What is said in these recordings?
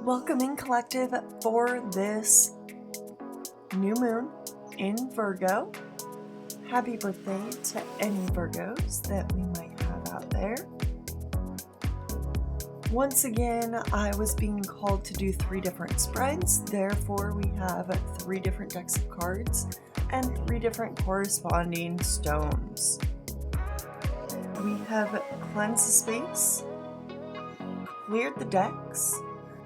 Welcome in, collective, for this new moon in Virgo. Happy birthday to any Virgos that we might have out there. Once again, I was being called to do 3 different spreads, therefore we have 3 different decks of cards and 3 different corresponding stones. We have cleansed the space, cleared the decks.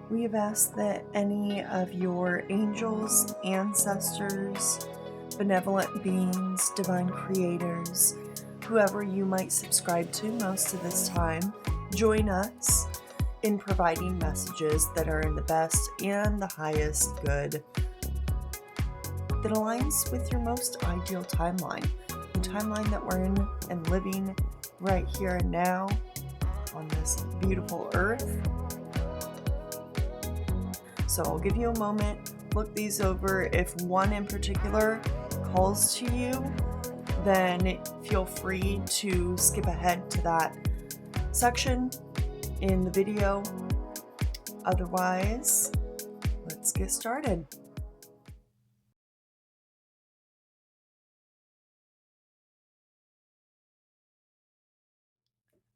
We have asked that any of your angels, ancestors, benevolent beings, divine creators, whoever you might subscribe to most of this time, join us in providing messages that are in the best and the highest good that aligns with your most ideal timeline, the timeline that we're in and living right here and now on this beautiful earth. So I'll give you a moment, look these over. If one in particular calls to you, then feel free to skip ahead to that section in the video. Otherwise, let's get started.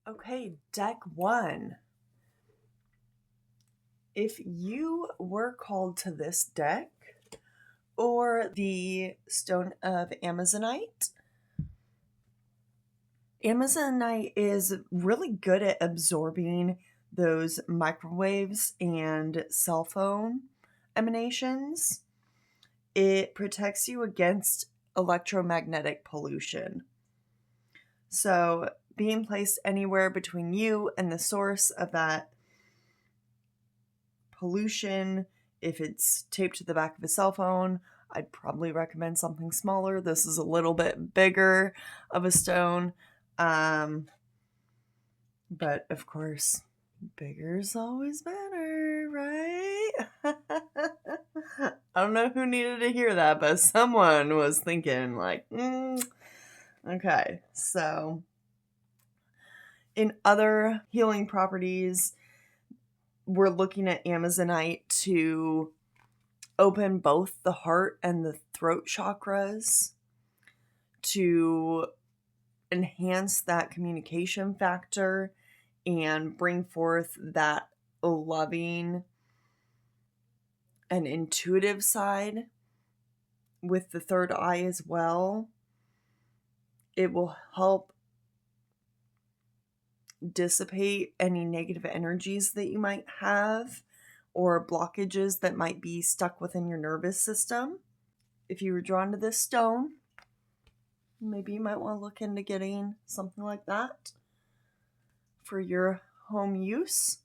Okay, deck 1. If you were called to this deck or the stone of Amazonite, Amazonite is really good at absorbing those microwaves and cell phone emanations. It protects you against electromagnetic pollution. So being placed anywhere between you and the source of that pollution, if it's taped to the back of a cell phone, I'd probably recommend something smaller. This is a little bit bigger of a stone. But of course, bigger's always better, right? I don't know who needed to hear that, but someone was thinking like, okay. So in other healing properties, we're looking at Amazonite to open both the heart and the throat chakras, to enhance that communication factor and bring forth that loving and intuitive side with the third eye as well. It will help dissipate any negative energies that you might have or blockages that might be stuck within your nervous system. If you were drawn to this stone, maybe you might want to look into getting something like that for your home use.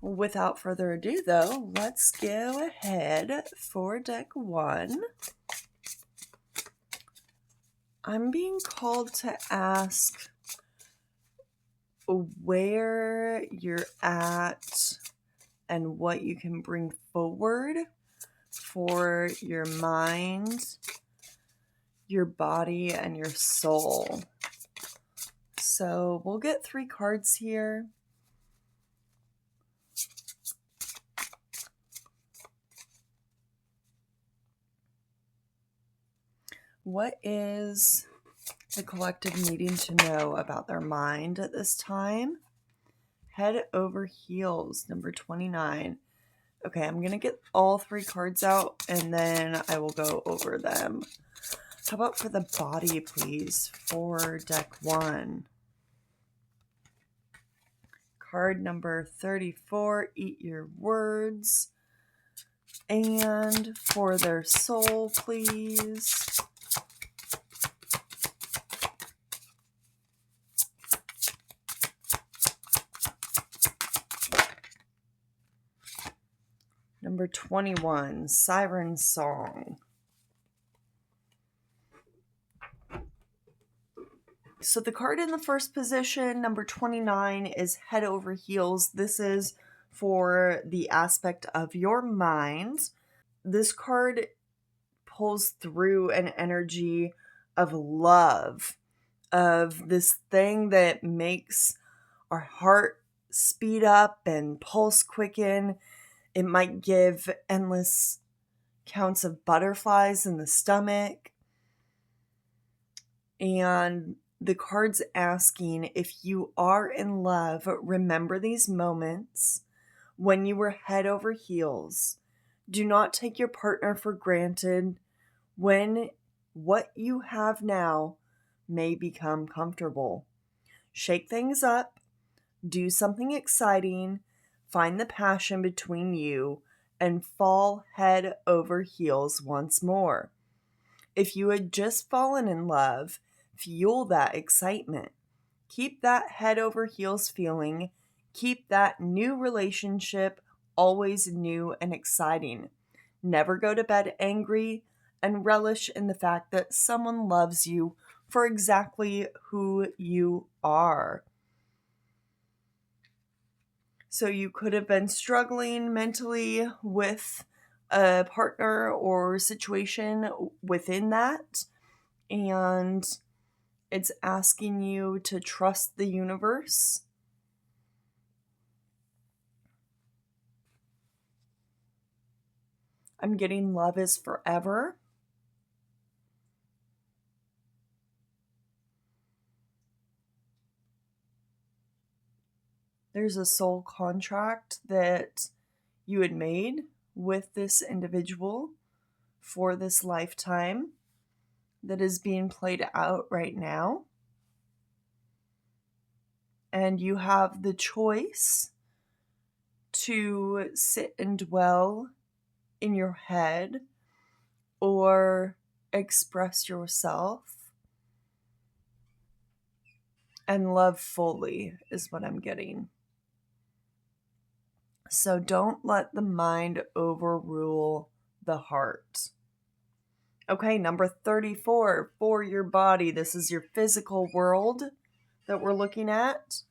Without further ado, though, let's go ahead for deck 1. I'm being called to ask where you're at and what you can bring forward for your mind, your body, and your soul. So we'll get 3 cards here. What is the collective needing to know about their mind at this time? Head over heels, number 29. Okay, I'm going to get all 3 cards out and then I will go over them. How about for the body, please, for deck 1? Card number 34, eat your words. And for their soul, please. Number 21, Siren Song. So the card in the first position, number 29, is head over heels. This is for the aspect of your mind. This card pulls through an energy of love, of this thing that makes our heart speed up and pulse quicken. It might give endless counts of butterflies in the stomach. And the card's asking, if you are in love, remember these moments when you were head over heels. Do not take your partner for granted when what you have now may become comfortable. Shake things up, do something exciting, find the passion between you, and fall head over heels once more. If you had just fallen in love, fuel that excitement. Keep that head over heels feeling. Keep that new relationship always new and exciting. Never go to bed angry, and relish in the fact that someone loves you for exactly who you are. So you could have been struggling mentally with a partner or situation within that, and it's asking you to trust the universe. I'm getting love is forever. There's a soul contract that you had made with this individual for this lifetime that is being played out right now. And you have the choice to sit and dwell in your head or express yourself and love fully, is what I'm getting. So don't let the mind overrule the heart. Okay, number 34, for your body. This is your physical world that we're looking at.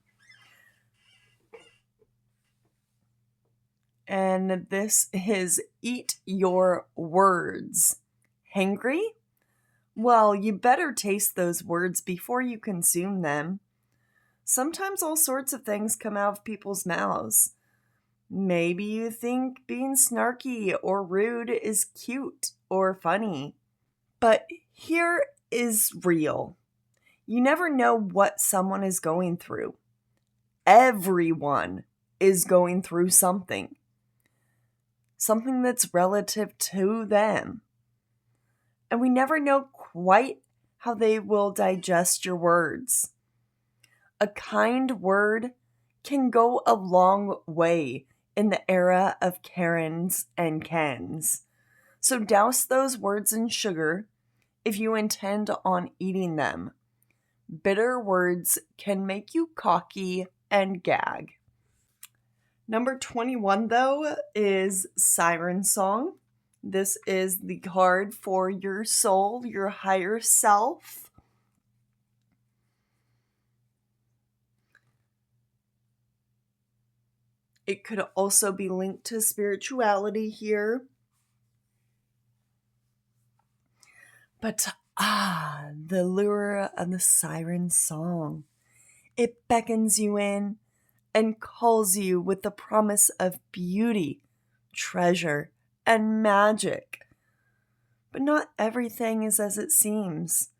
And this is eat your words. Hangry? Well, you better taste those words before you consume them. Sometimes all sorts of things come out of people's mouths. Maybe you think being snarky or rude is cute or funny. But here is real. You never know what someone is going through. Everyone is going through something that's relative to them. And we never know quite how they will digest your words. A kind word can go a long way in the era of Karens and Kens. So douse those words in sugar if you intend on eating them. Bitter words can make you cocky and gag. Number 21, though, is Siren Song. This is the card for your soul, your higher self. It could also be linked to spirituality here. But the lure of the siren song. It beckons you in and calls you with the promise of beauty, treasure, and magic. But not everything is as it seems.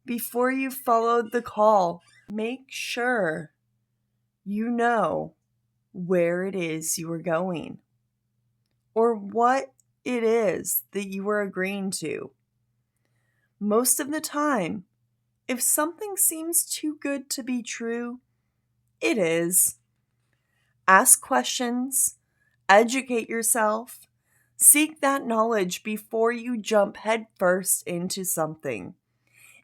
Before you followed the call, make sure you know where it is you are going or what it is that you are agreeing to. Most of the time, if something seems too good to be true, it is. Ask questions, educate yourself, seek that knowledge before you jump headfirst into something.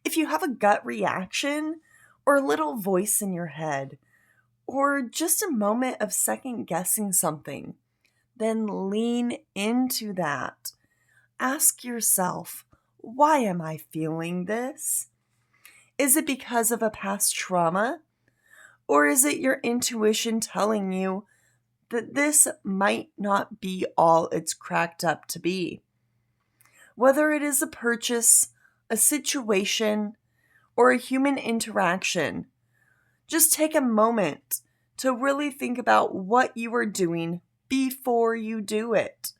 If you have a gut reaction or a little voice in your head, or just a moment of second guessing something, then lean into that. Ask yourself, why am I feeling this? Is it because of a past trauma? Or is it your intuition telling you that this might not be all it's cracked up to be? Whether it is a purchase, a situation, or a human interaction, just take a moment to really think about what you are doing before you do it.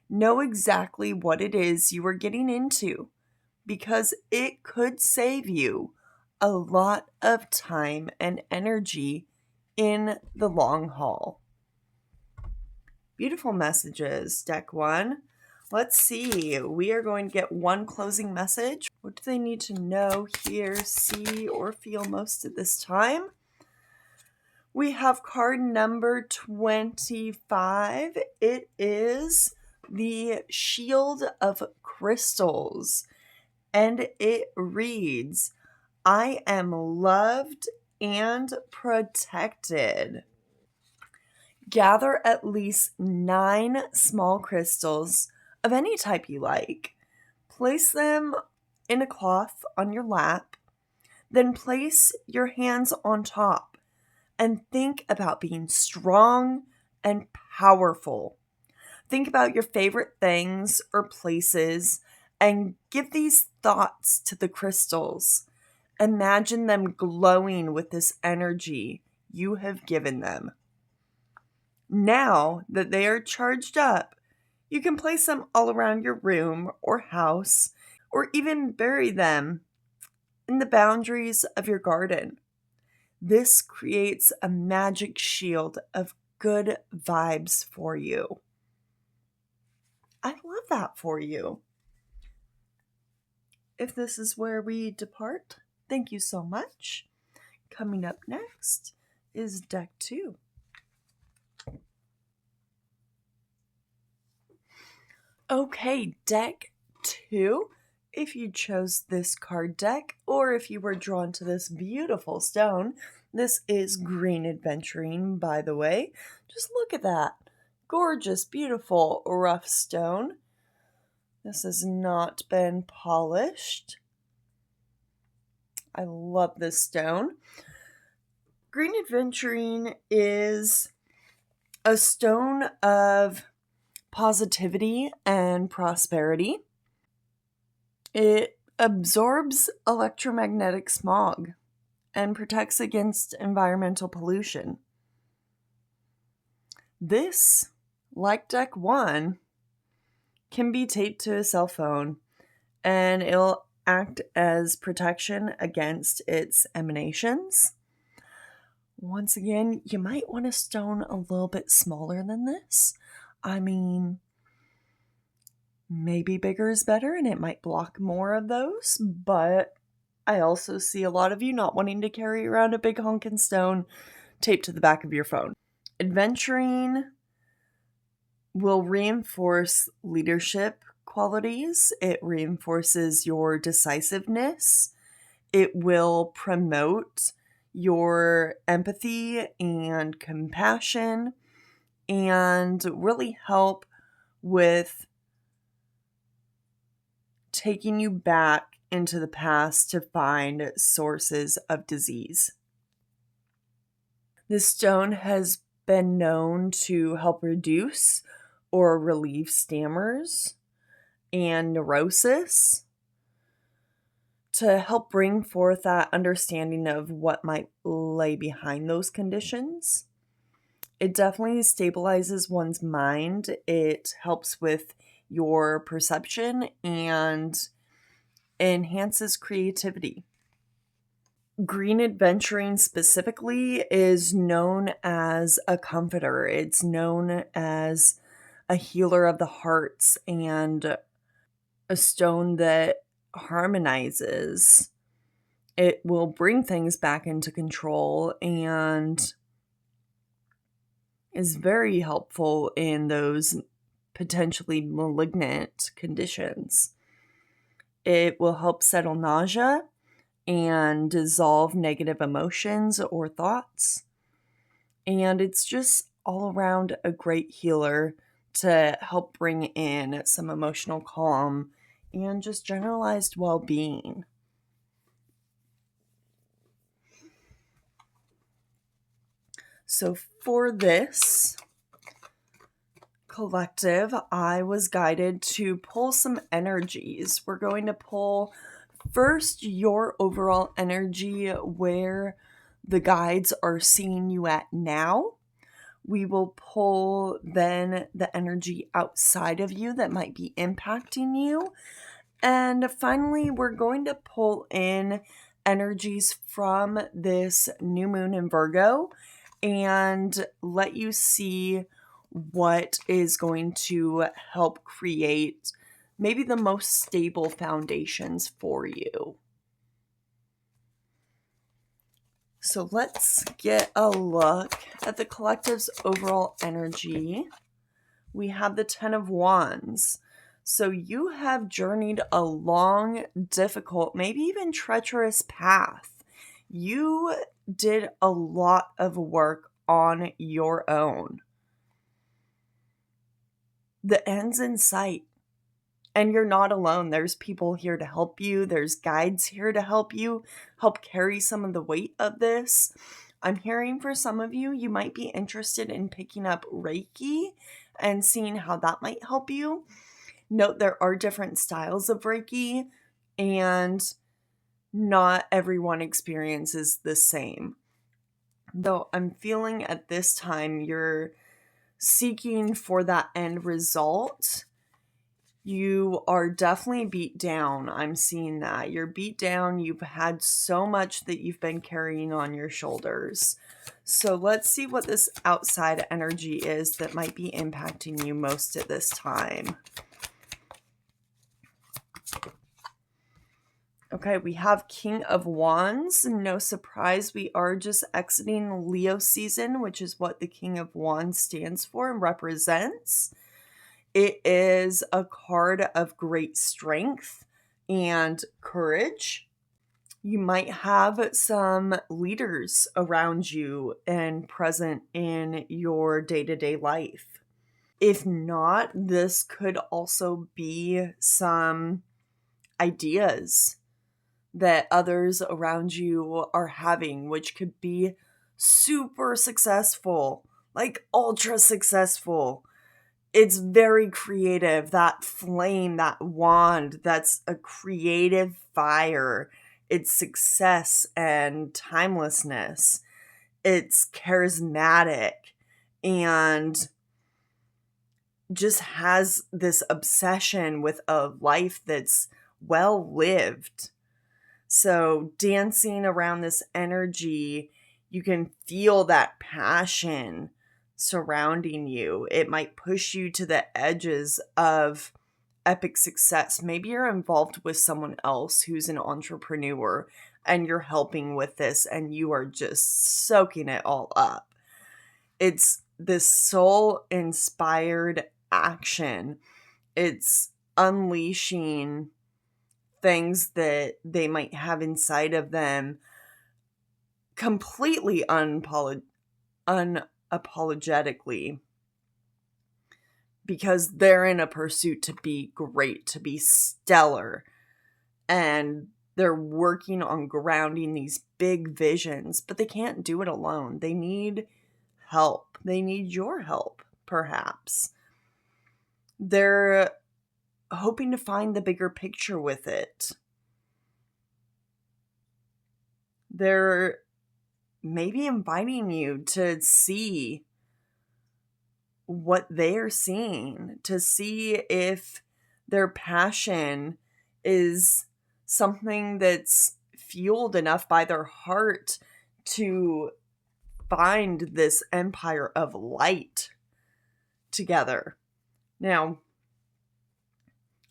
Know exactly what it is you are getting into, because it could save you a lot of time and energy in the long haul. Beautiful messages, deck one. Let's see. We are going to get one closing message. What do they need to know, hear, see, or feel most at this time? We have card number 25. It is the Shield of Crystals. And it reads, I am loved and protected. Gather at least 9 small crystals of any type you like. Place them in a cloth on your lap. Then place your hands on top and think about being strong and powerful. Think about your favorite things or places and give these thoughts to the crystals. Imagine them glowing with this energy you have given them. Now that they are charged up, you can place them all around your room or house, or even bury them in the boundaries of your garden. This creates a magic shield of good vibes for you. I love that for you. If this is where we depart, thank you so much. Coming up next is deck 2. Okay, deck 2. If you chose this card deck, or if you were drawn to this beautiful stone, this is green Adventurine, by the way. Just look at that. Gorgeous, beautiful, rough stone. This has not been polished. I love this stone. Green Adventurine is a stone of positivity and prosperity. It absorbs electromagnetic smog and protects against environmental pollution. This, like deck 1, can be taped to a cell phone, and it'll act as protection against its emanations. Once again, you might want a stone a little bit smaller than this. I mean, maybe bigger is better and it might block more of those, but I also see a lot of you not wanting to carry around a big honkin' stone taped to the back of your phone. Adventurine will reinforce leadership qualities. It reinforces your decisiveness. It will promote your empathy and compassion and really help with taking you back into the past to find sources of disease. This stone has been known to help reduce or relieve stammers and neurosis, to help bring forth that understanding of what might lay behind those conditions. It definitely stabilizes one's mind. It helps with your perception and enhances creativity. Green Adventurine specifically is known as a comforter. It's known as a healer of the hearts and a stone that harmonizes. It will bring things back into control and is very helpful in those potentially malignant conditions. It will help settle nausea and dissolve negative emotions or thoughts. And it's just all around a great healer to help bring in some emotional calm and just generalized well-being. So for this, Collective, I was guided to pull some energies. We're going to pull first your overall energy, where the guides are seeing you at now. We will pull then the energy outside of you that might be impacting you. And finally, we're going to pull in energies from this new moon in Virgo and let you see what is going to help create maybe the most stable foundations for you. So let's get a look at the collective's overall energy. We have the 10 of Wands. So you have journeyed a long, difficult, maybe even treacherous path. You did a lot of work on your own. The end's in sight. And you're not alone. There's people here to help you. There's guides here to help you, help carry some of the weight of this. I'm hearing for some of you, you might be interested in picking up Reiki and seeing how that might help you. Note there are different styles of Reiki, and not everyone experiences the same. Though I'm feeling at this time you're seeking for that end result. You are definitely beat down. I'm seeing that. You're beat down. You've had so much that you've been carrying on your shoulders. So let's see what this outside energy is that might be impacting you most at this time. Okay, we have King of Wands. No surprise, we are just exiting Leo season, which is what the King of Wands stands for and represents. It is a card of great strength and courage. You might have some leaders around you and present in your day-to-day life. If not, this could also be some ideas that others around you are having, which could be super successful, like ultra successful. It's very creative. That flame, that wand, that's a creative fire. It's success and timelessness. It's charismatic and just has this obsession with a life that's well lived. So dancing around this energy, you can feel that passion surrounding you. It might push you to the edges of epic success. Maybe you're involved with someone else who's an entrepreneur and you're helping with this and you are just soaking it all up. It's this soul-inspired action. It's unleashing things that they might have inside of them completely unapologetically, because they're in a pursuit to be great, to be stellar, and they're working on grounding these big visions, but they can't do it alone. They need help. They need your help, perhaps. They're hoping to find the bigger picture with it. They're maybe inviting you to see what they're seeing, to see if their passion is something that's fueled enough by their heart to find this empire of light together. Now,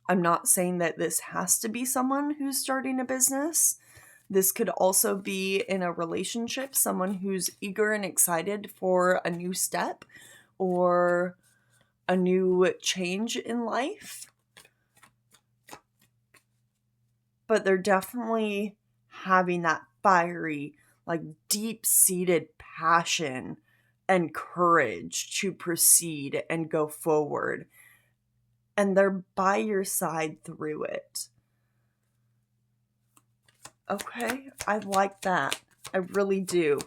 I'm not saying that this has to be someone who's starting a business. This could also be in a relationship, someone who's eager and excited for a new step or a new change in life. But they're definitely having that fiery, like deep-seated passion and courage to proceed and go forward. And they're by your side through it. Okay, I like that. I really do.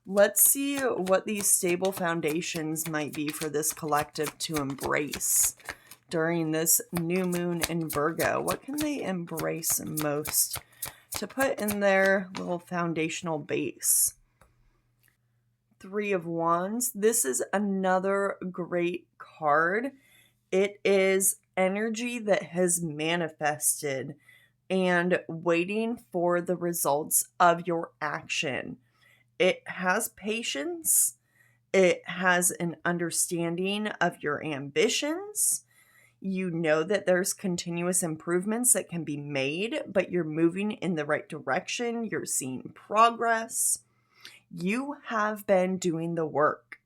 Let's see what these stable foundations might be for this collective to embrace during this new moon in Virgo. What can they embrace most to put in their little foundational base? Three of Wands. This is another great card. It is energy that has manifested and waiting for the results of your action. It has patience. It has an understanding of your ambitions. You know that there's continuous improvements that can be made, but you're moving in the right direction. You're seeing progress. You have been doing the work.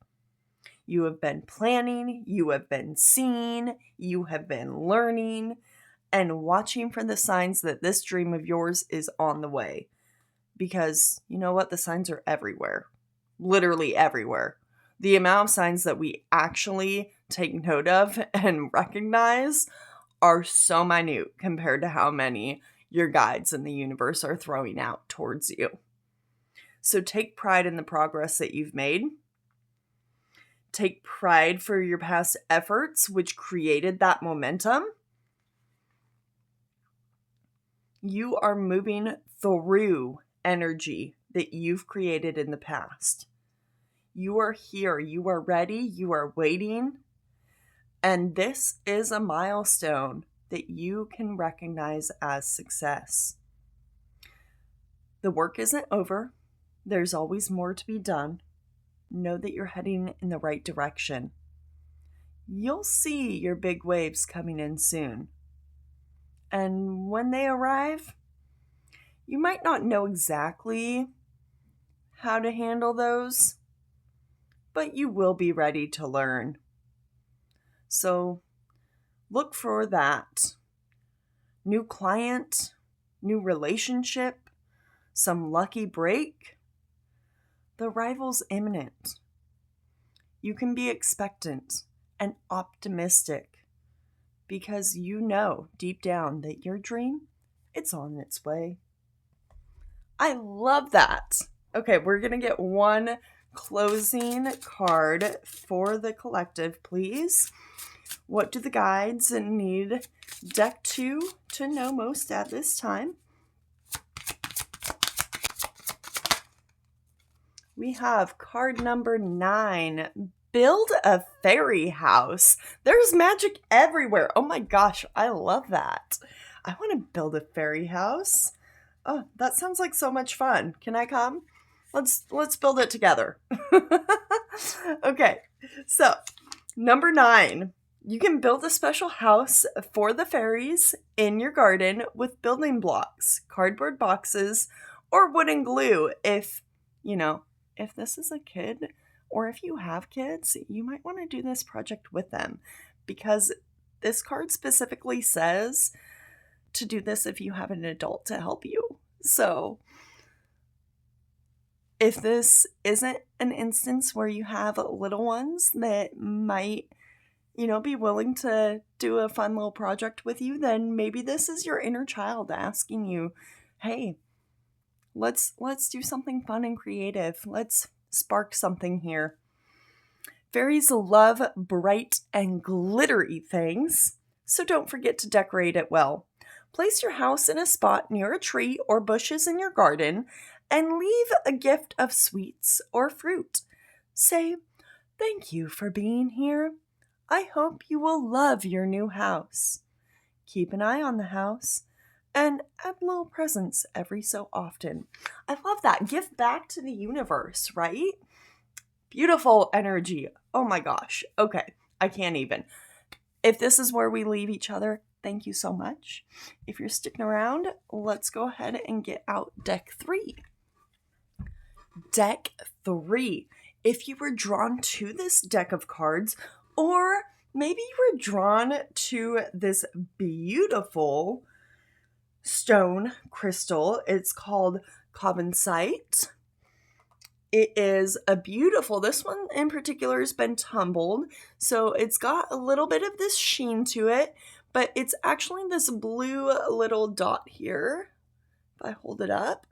You have been planning. You have been seeing. You have been learning and watching for the signs that this dream of yours is on the way. Because you know what? The signs are everywhere. Literally everywhere. The amount of signs that we actually take note of and recognize are so minute compared to how many your guides in the universe are throwing out towards you. So take pride in the progress that you've made. Take pride for your past efforts, which created that momentum. You are moving through energy that you've created in the past. You are here. You are ready. You are waiting. And this is a milestone that you can recognize as success. The work isn't over. There's always more to be done. Know that you're heading in the right direction. You'll see your big waves coming in soon. And when they arrive, you might not know exactly how to handle those, but you will be ready to learn. So look for that new client, new relationship, some lucky break. The arrival's imminent. You can be expectant and optimistic because you know deep down that your dream, it's on its way. I love that. Okay, we're going to get one closing card for the collective, please. What do the guides need deck 2 to know most at this time? We have card number 9. Build a fairy house. There's magic everywhere. Oh my gosh, I love that. I want to build a fairy house. Oh, that sounds like so much fun. Can I come? Let's build it together. Okay, so number 9. You can build a special house for the fairies in your garden with building blocks, cardboard boxes, or wooden glue. If this is a kid, or if you have kids, you might want to do this project with them, because this card specifically says to do this if you have an adult to help you. So if this isn't an instance where you have little ones that might, be willing to do a fun little project with you, then maybe this is your inner child asking you, hey, let's do something fun and creative. Let's spark something here. Fairies love bright and glittery things, so don't forget to decorate it well. Place your house in a spot near a tree or bushes in your garden and leave a gift of sweets or fruit. Say, thank you for being here. I hope you will love your new house. Keep an eye on the house and add little presents every so often. I love that. Give back to the universe, right? Beautiful energy. Oh my gosh. Okay, I can't even. If this is where we leave each other, thank you so much. If you're sticking around, let's go ahead and get out deck 3. Deck 3. If you were drawn to this deck of cards, or maybe you were drawn to this beautiful stone crystal, it's called Cavansite. It is a beautiful, this one in particular has been tumbled, so it's got a little bit of this sheen to it, but it's actually this blue little dot here. If I hold it up,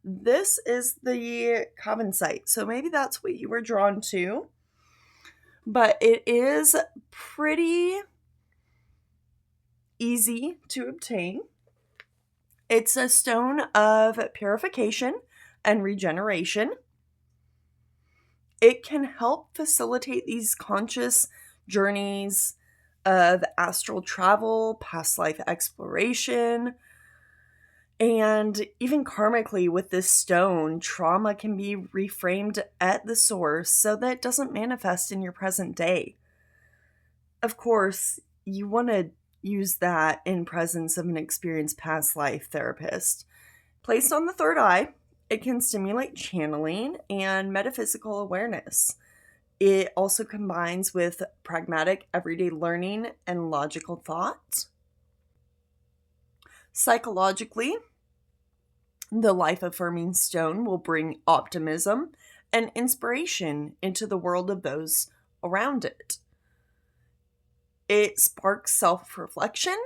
This is the Cavansite, so maybe that's what you were drawn to. But it is pretty easy to obtain. It's a stone of purification and regeneration. It can help facilitate these conscious journeys of astral travel, past life exploration, and even karmically with this stone, trauma can be reframed at the source so that it doesn't manifest in your present day. Of course, you want to use that in presence of an experienced past life therapist. Placed on the third eye, it can stimulate channeling and metaphysical awareness. It also combines with pragmatic everyday learning and logical thought. Psychologically, the life affirming stone will bring optimism and inspiration into the world of those around it. It sparks self reflection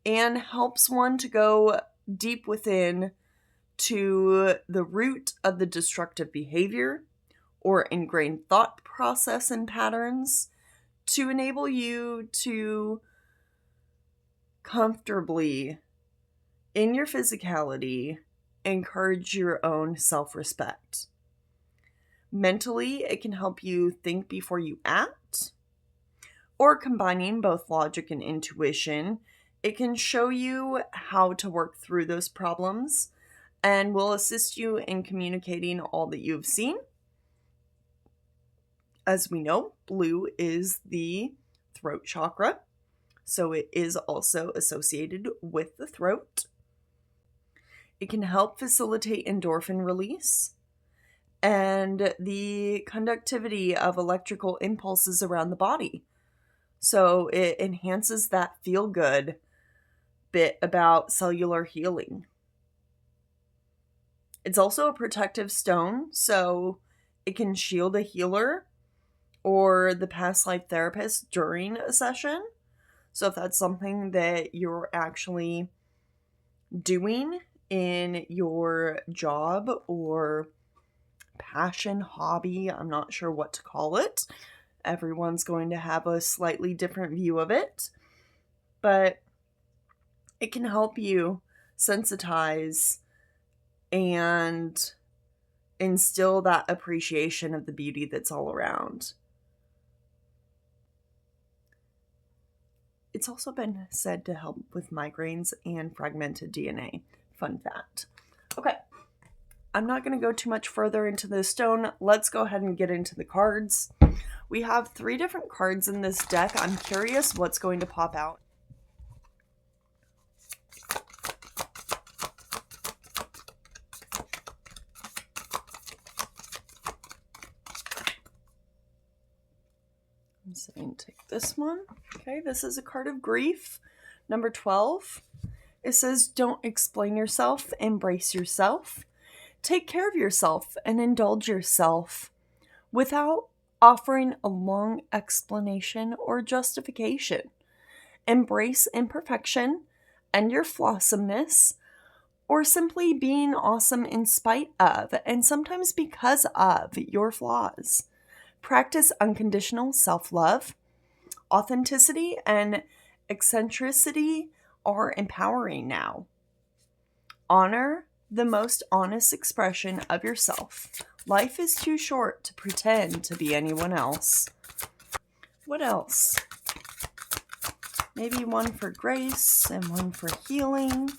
and helps one to go deep within to the root of the destructive behavior or ingrained thought process and patterns to enable you to comfortably, in your physicality, encourage your own self-respect. Mentally, it can help you think before you act, or combining both logic and intuition, it can show you how to work through those problems and will assist you in communicating all that you've seen. As we know, blue is the throat chakra, so it is also associated with the throat. It can help facilitate endorphin release and the conductivity of electrical impulses around the body. So it enhances that feel-good bit about cellular healing. It's also a protective stone, so it can shield a healer or the past life therapist during a session. So if that's something that you're actually doing in your job or passion, hobby, I'm not sure what to call it. Everyone's going to have a slightly different view of it, but it can help you sensitize and instill that appreciation of the beauty that's all around. It's also been said to help with migraines and fragmented DNA. Fun fact. Okay, I'm not going to go too much further into this stone. Let's go ahead and get into the cards. We have 3 different cards in this deck. I'm curious what's going to pop out. I'm saying take this one. Okay, this is a card of grief, number 12. It says, don't explain yourself, embrace yourself. Take care of yourself and indulge yourself without offering a long explanation or justification. Embrace imperfection and your flawsomeness, or simply being awesome in spite of, and sometimes because of, your flaws. Practice unconditional self-love. Authenticity and eccentricity are empowering now. Honor the most honest expression of yourself. Life is too short to pretend to be anyone else. What else? Maybe one for grace and one for healing.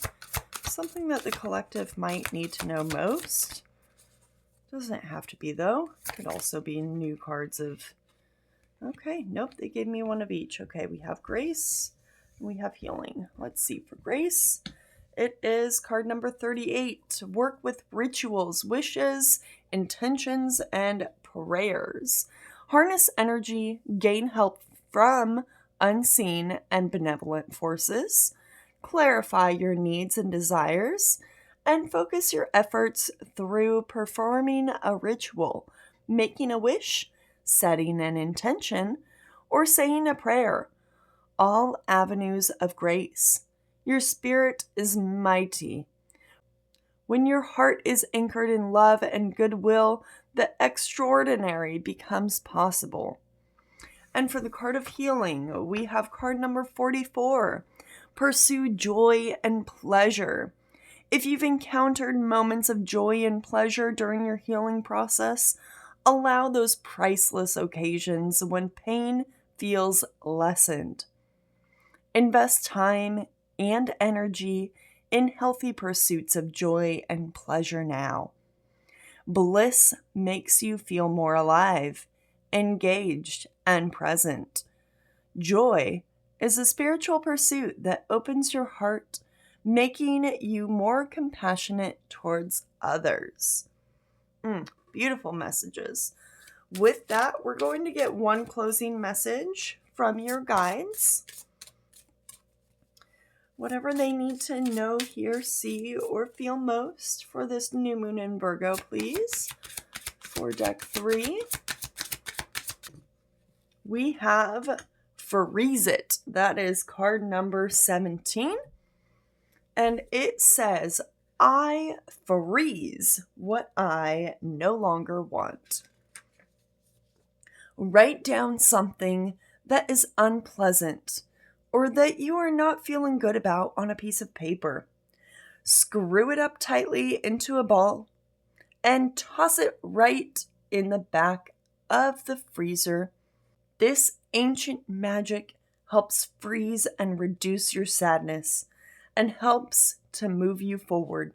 Something that the collective might need to know most. Doesn't have to be, though. Could also be new cards of... Okay, nope, they gave me one of each. Okay, we have grace and we have healing. Let's see, for grace, it is card number 38. Work with rituals, wishes, intentions, and prayers. Harness energy, gain help from unseen and benevolent forces. Clarify your needs and desires, and focus your efforts through performing a ritual, making a wish, setting an intention, or saying a prayer. All avenues of grace. Your spirit is mighty. When your heart is anchored in love and goodwill, the extraordinary becomes possible. And for the card of healing, we have card number 44. Pursue joy and pleasure. If you've encountered moments of joy and pleasure during your healing process, allow those priceless occasions when pain feels lessened. Invest time and energy in healthy pursuits of joy and pleasure now. Bliss makes you feel more alive, engaged, and present. Joy is a spiritual pursuit that opens your heart, making you more compassionate towards others. Beautiful messages. With that, we're going to get one closing message from your guides. Whatever they need to know, hear, see, or feel most for this new moon in Virgo, please. For deck 3, we have Freeze It. That is card number 17. And it says, I freeze what I no longer want. Write down something that is unpleasant or that you are not feeling good about on a piece of paper. Screw it up tightly into a ball and toss it right in the back of the freezer. This ancient magic helps freeze and reduce your sadness and helps to move you forward.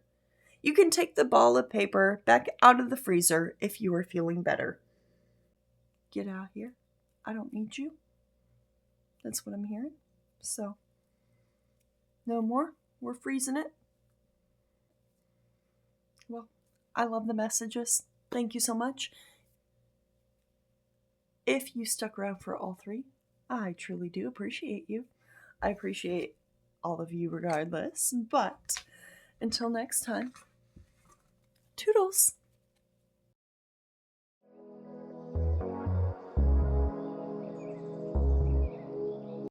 You can take the ball of paper back out of the freezer if you are feeling better. Get out here. I don't need you. That's what I'm hearing. So, no more. We're freezing it. Well, I love the messages. Thank you so much. If you stuck around for all 3, I truly do appreciate you. I appreciate all of you regardless. But until next time, toodles.